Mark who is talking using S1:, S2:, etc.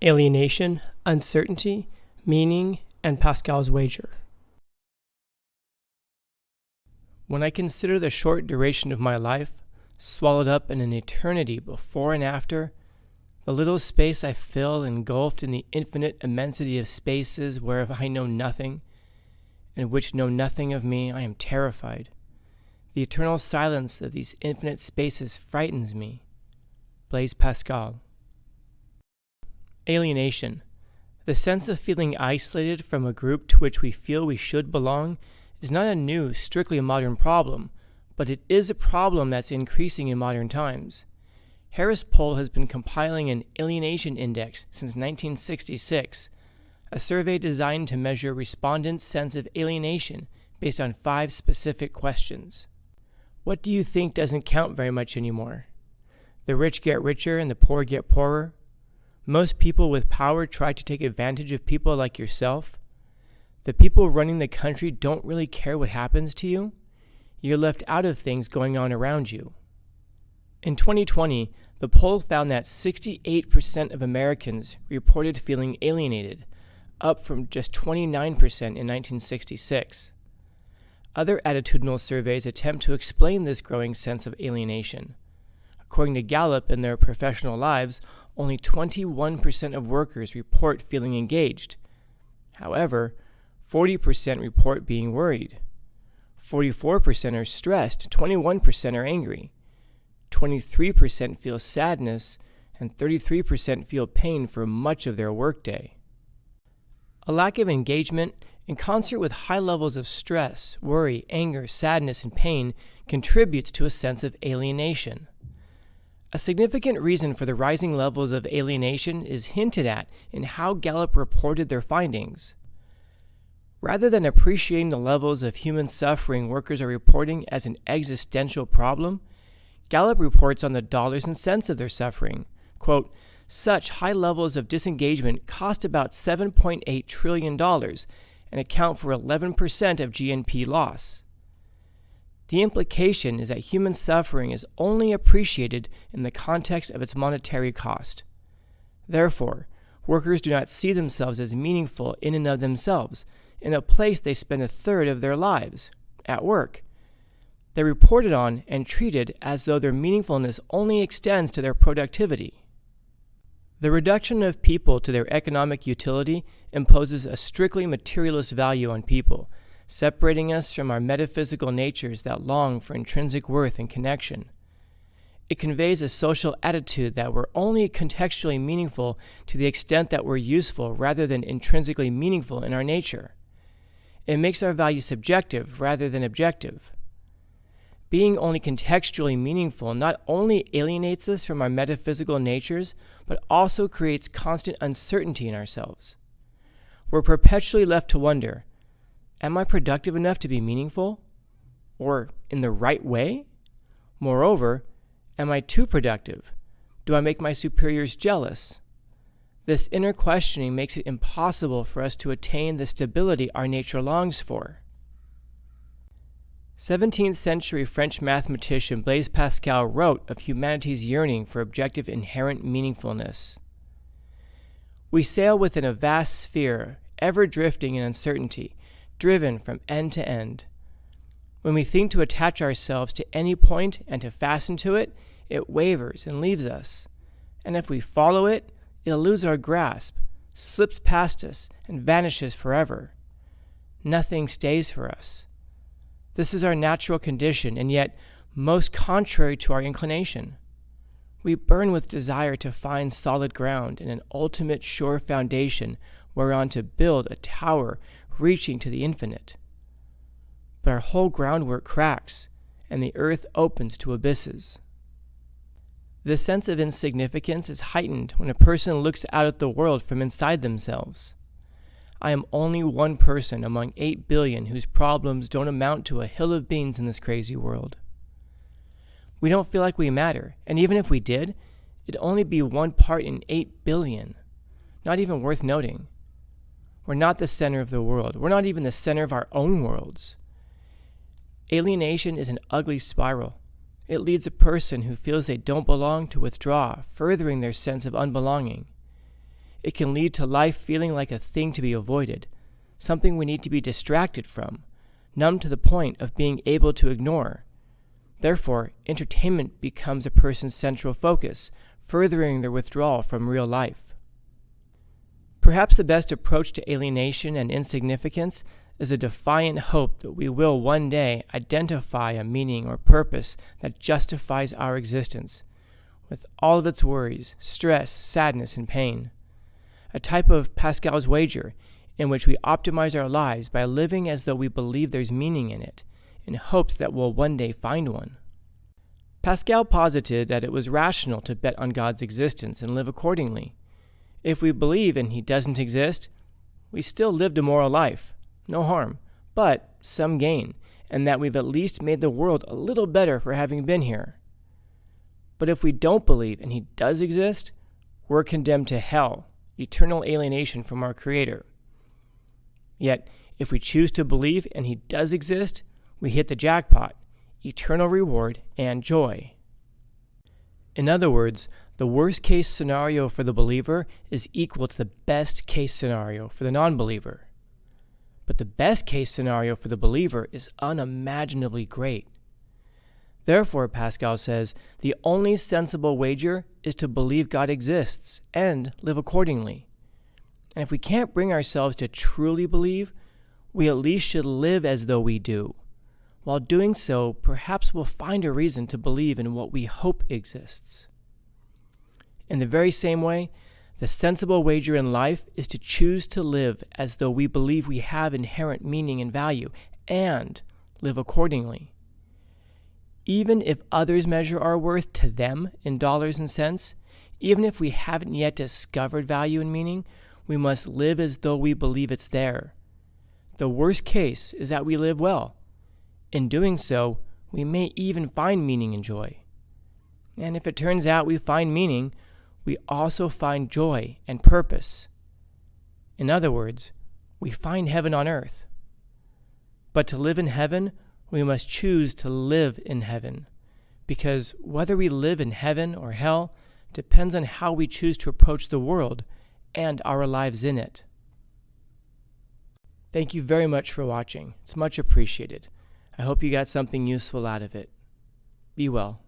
S1: Alienation, Uncertainty, Meaning, and Pascal's Wager. When I consider the short duration of my life, swallowed up in an eternity before and after, the little space I fill engulfed in the infinite immensity of spaces whereof I know nothing, and which know nothing of me, I am terrified. The eternal silence of these infinite spaces frightens me. Blaise Pascal. Alienation. The sense of feeling isolated from a group to which we feel we should belong is not a new, strictly modern problem, but it is a problem that's increasing in modern times. Harris Poll has been compiling an alienation index since 1966, a survey designed to measure respondents' sense of alienation based on 5 specific questions. What do you think doesn't count very much anymore? The rich get richer and the poor get poorer? Most people with power try to take advantage of people like yourself? The people running the country don't really care what happens to you? You're left out of things going on around you. In 2020, the poll found that 68% of Americans reported feeling alienated, up from just 29% in 1966. Other attitudinal surveys attempt to explain this growing sense of alienation. According to Gallup, in their professional lives, only 21% of workers report feeling engaged. However, 40% report being worried. 44% are stressed, 21% are angry. 23% feel sadness, and 33% feel pain for much of their workday. A lack of engagement, in concert with high levels of stress, worry, anger, sadness, and pain, contributes to a sense of alienation. A significant reason for the rising levels of alienation is hinted at in how Gallup reported their findings. Rather than appreciating the levels of human suffering workers are reporting as an existential problem, Gallup reports on the dollars and cents of their suffering. Quote, such high levels of disengagement cost about $7.8 trillion and account for 11% of GNP loss. The implication is that human suffering is only appreciated in the context of its monetary cost. Therefore, workers do not see themselves as meaningful in and of themselves, in a place they spend a third of their lives, at work. They're reported on and treated as though their meaningfulness only extends to their productivity. The reduction of people to their economic utility imposes a strictly materialist value on people, separating us from our metaphysical natures that long for intrinsic worth and connection. It conveys a social attitude that we're only contextually meaningful to the extent that we're useful rather than intrinsically meaningful in our nature. It makes our value subjective rather than objective. Being only contextually meaningful not only alienates us from our metaphysical natures, but also creates constant uncertainty in ourselves. We're perpetually left to wonder, am I productive enough to be meaningful? Or in the right way? Moreover, am I too productive? Do I make my superiors jealous? This inner questioning makes it impossible for us to attain the stability our nature longs for. 17th century French mathematician Blaise Pascal wrote of humanity's yearning for objective inherent meaningfulness. We sail within a vast sphere, ever drifting in uncertainty, driven from end to end. When we think to attach ourselves to any point and to fasten to it, it wavers and leaves us. And if we follow it, it'll lose our grasp, slips past us, and vanishes forever. Nothing stays for us. This is our natural condition, and yet most contrary to our inclination. We burn with desire to find solid ground and an ultimate sure foundation whereon to build a tower reaching to the infinite. But our whole groundwork cracks, and the earth opens to abysses. The sense of insignificance is heightened when a person looks out at the world from inside themselves. I am only one person among 8 billion whose problems don't amount to a hill of beans in this crazy world. We don't feel like we matter, and even if we did, it'd only be one part in 8 billion. Not even worth noting. We're not the center of the world. We're not even the center of our own worlds. Alienation is an ugly spiral. It leads a person who feels they don't belong to withdraw, furthering their sense of unbelonging. It can lead to life feeling like a thing to be avoided, something we need to be distracted from, numb to the point of being able to ignore. Therefore, entertainment becomes a person's central focus, furthering their withdrawal from real life. Perhaps the best approach to alienation and insignificance is a defiant hope that we will one day identify a meaning or purpose that justifies our existence, with all of its worries, stress, sadness, and pain. A type of Pascal's wager in which we optimize our lives by living as though we believe there's meaning in it, in hopes that we'll one day find one. Pascal posited that it was rational to bet on God's existence and live accordingly. If we believe and He doesn't exist, we still lived a moral life, no harm, but some gain, and that we've at least made the world a little better for having been here. But if we don't believe and He does exist, we're condemned to hell, eternal alienation from our Creator. Yet, if we choose to believe and He does exist, we hit the jackpot, eternal reward and joy. In other words, the worst-case scenario for the believer is equal to the best-case scenario for the non-believer. But the best-case scenario for the believer is unimaginably great. Therefore, Pascal says, the only sensible wager is to believe God exists and live accordingly. And if we can't bring ourselves to truly believe, we at least should live as though we do. While doing so, perhaps we'll find a reason to believe in what we hope exists. In the very same way, the sensible wager in life is to choose to live as though we believe we have inherent meaning and value, and live accordingly. Even if others measure our worth to them in dollars and cents, even if we haven't yet discovered value and meaning, we must live as though we believe it's there. The worst case is that we live well. In doing so, we may even find meaning and joy. And if it turns out we find meaning, we also find joy and purpose. In other words, we find heaven on earth. But to live in heaven, we must choose to live in heaven, because whether we live in heaven or hell depends on how we choose to approach the world and our lives in it. Thank you very much for watching. It's much appreciated. I hope you got something useful out of it. Be well.